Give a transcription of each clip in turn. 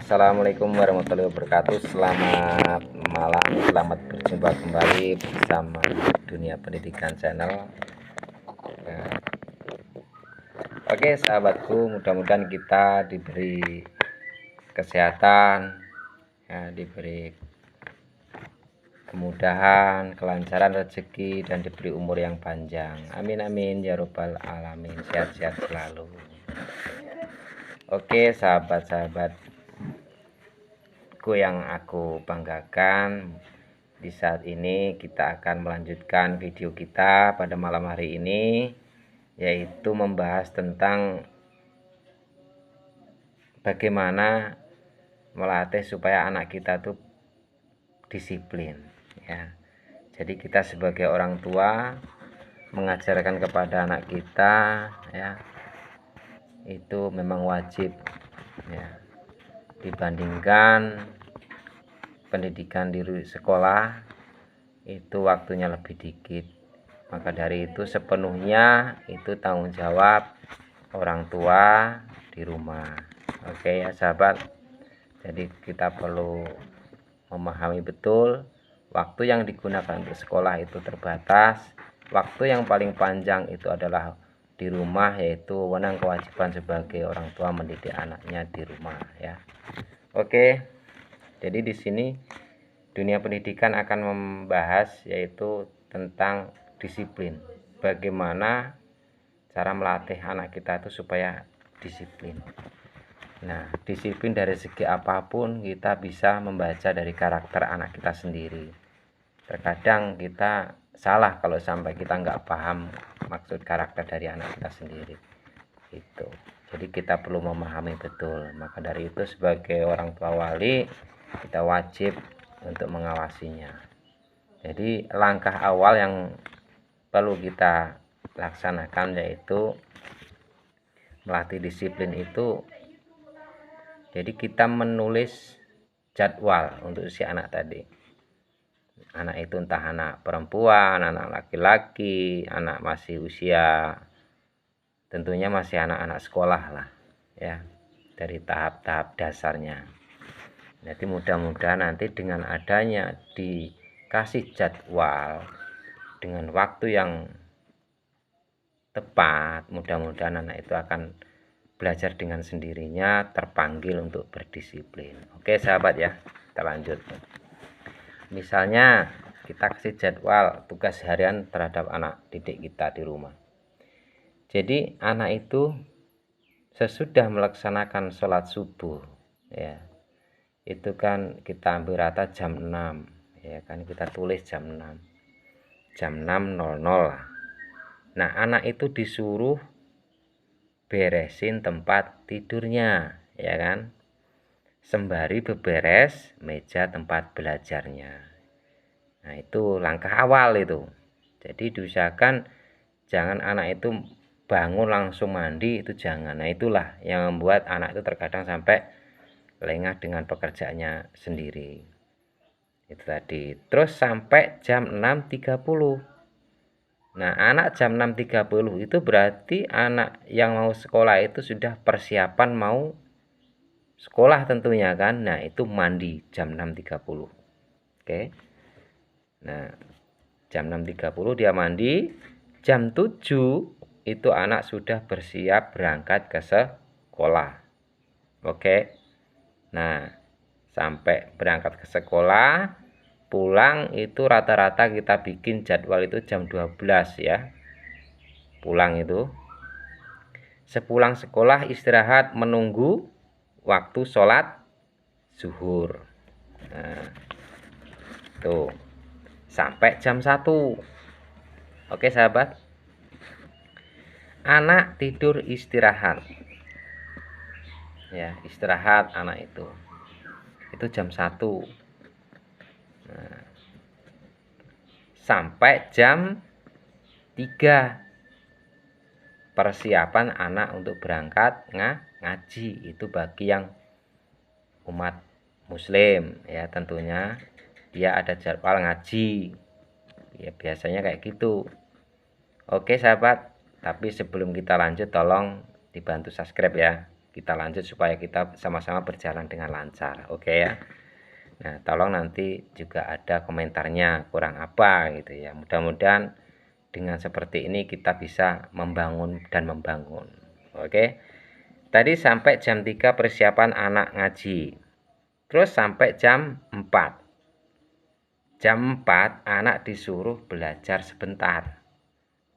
Assalamualaikum warahmatullahi wabarakatuh. Selamat malam, selamat berjumpa kembali bersama Dunia Pendidikan Channel. Oke sahabatku, mudah-mudahan kita diberi kesehatan, diberi kemudahan, kelancaran rezeki, dan diberi umur yang panjang. Amin amin ya robbal alamin. Sehat-sehat selalu. Oke sahabat-sahabatku yang aku banggakan, di saat ini kita akan melanjutkan video kita pada malam hari ini, yaitu membahas tentang bagaimana melatih supaya anak kita tuh disiplin ya. Jadi kita sebagai orang tua mengajarkan kepada anak kita ya, itu memang wajib ya, dibandingkan pendidikan di sekolah itu waktunya lebih dikit. Maka dari itu sepenuhnya itu tanggung jawab orang tua di rumah. Oke ya sahabat, jadi kita perlu memahami betul waktu yang digunakan untuk sekolah itu terbatas. Waktu yang paling panjang itu adalah di rumah, yaitu wewenang kewajiban sebagai orang tua mendidik anaknya di rumah ya. Oke, jadi di sini dunia pendidikan akan membahas yaitu tentang disiplin. Bagaimana cara melatih anak kita itu supaya disiplin. Nah, disiplin dari segi apapun kita bisa membaca dari karakter anak kita sendiri. Terkadang kita salah kalau sampai kita nggak paham maksud karakter dari anak kita sendiri. Itu. Jadi kita perlu memahami betul. Maka dari itu sebagai orang tua wali kita wajib untuk mengawasinya. Jadi langkah awal yang perlu kita laksanakan yaitu melatih disiplin itu. Jadi kita menulis jadwal untuk si anak tadi. Anak itu entah anak perempuan, anak laki-laki, anak masih usia, tentunya masih anak-anak sekolah lah ya, dari tahap-tahap dasarnya. Jadi mudah-mudahan nanti dengan adanya dikasih jadwal dengan waktu yang tepat, mudah-mudahan anak itu akan belajar dengan sendirinya, terpanggil untuk berdisiplin. Oke sahabat ya, kita lanjut. Misalnya kita kasih jadwal tugas harian terhadap anak didik kita di rumah. Jadi anak itu sesudah melaksanakan sholat subuh ya, itu kan kita ambil rata jam 6 ya kan, kita tulis jam 6, jam 6.00 lah. Nah anak itu disuruh beresin tempat tidurnya ya kan, sembari beberes meja tempat belajarnya. Nah itu langkah awal itu. Jadi diusahakan jangan anak itu bangun langsung mandi, itu jangan. Nah itulah yang membuat anak itu terkadang sampai lengah dengan pekerjaannya sendiri. Itu tadi. Terus sampai jam 6.30. Nah anak jam 6.30 itu berarti anak yang mau sekolah itu sudah persiapan mau sekolah tentunya kan. Nah itu mandi jam 6.30. Oke. Nah jam 6.30 dia mandi, jam 7 itu anak sudah bersiap berangkat ke sekolah. Oke. Nah sampai berangkat ke sekolah, pulang itu rata-rata kita bikin jadwal itu jam 12 ya. Pulang itu sepulang sekolah istirahat menunggu waktu sholat zuhur. Nah tuh sampai jam 1. Oke sahabat, anak tidur istirahat ya, istirahat anak itu jam 1. Nah, sampai jam 3 persiapan anak untuk berangkat ngaji. Itu bagi yang umat muslim ya, tentunya dia ada jadwal ngaji ya, biasanya kayak gitu. Oke sahabat, tapi sebelum kita lanjut tolong dibantu subscribe ya. kita lanjut supaya kita sama-sama berjalan dengan lancar. Oke ya. Nah, tolong nanti juga ada komentarnya kurang apa gitu ya. Mudah-mudahan dengan seperti ini kita bisa membangun dan membangun. Oke. Tadi sampai jam 3 persiapan anak ngaji. Terus sampai jam 4. Jam 4 anak disuruh belajar sebentar.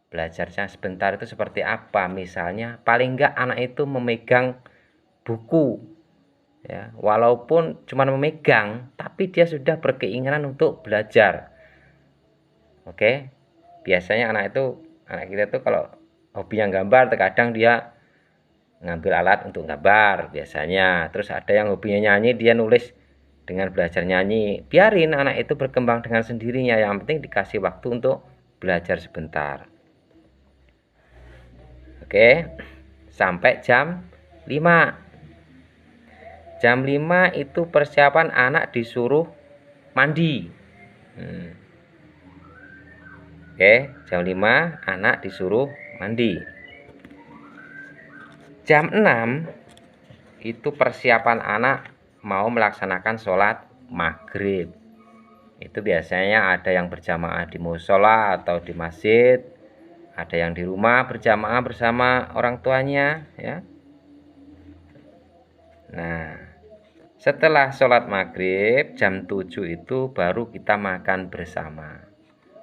Belajarnya sebentar itu seperti apa? Misalnya paling enggak anak itu memegang buku ya, walaupun cuma memegang tapi dia sudah berkeinginan untuk belajar. Oke. Biasanya anak kita itu kalau hobinya gambar, terkadang dia ngambil alat untuk gambar biasanya. Terus ada yang hobinya nyanyi, dia nulis dengan belajar nyanyi. Biarin anak itu berkembang dengan sendirinya, yang penting dikasih waktu untuk belajar sebentar. Oke, sampai jam 5. Jam 5 itu persiapan anak disuruh mandi. Oke, jam 5 anak disuruh mandi. Jam 6 itu persiapan anak mau melaksanakan sholat maghrib. Itu biasanya ada yang berjamaah di musola atau di masjid, ada yang di rumah berjamaah bersama orang tuanya ya. Nah, setelah sholat maghrib jam 7 itu baru kita makan bersama.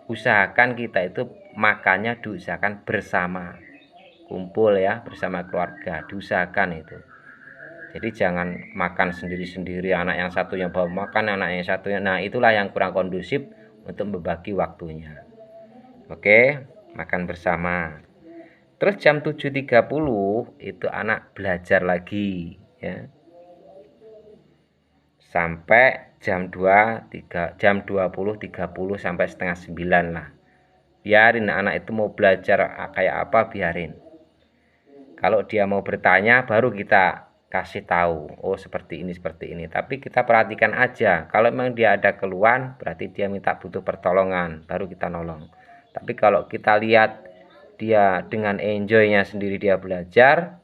Usahakan kita itu makannya diusahakan bersama, kumpul ya, bersama keluarga, diusahakan itu. Jadi jangan makan sendiri-sendiri, anak yang satunya bawa makan, anak yang satunya. Nah, itulah yang kurang kondusif untuk membagi waktunya. Oke, makan bersama. Terus jam 7.30 itu anak belajar lagi ya. Sampai jam 20.30 sampai setengah 9 lah. Biarin anak itu mau belajar kayak apa, biarin. Kalau dia mau bertanya baru kita kasih tahu, oh seperti ini. Tapi kita perhatikan aja. Kalau memang dia ada keluhan, berarti dia butuh pertolongan, baru kita nolong. Tapi kalau kita lihat dia dengan enjoynya sendiri dia belajar,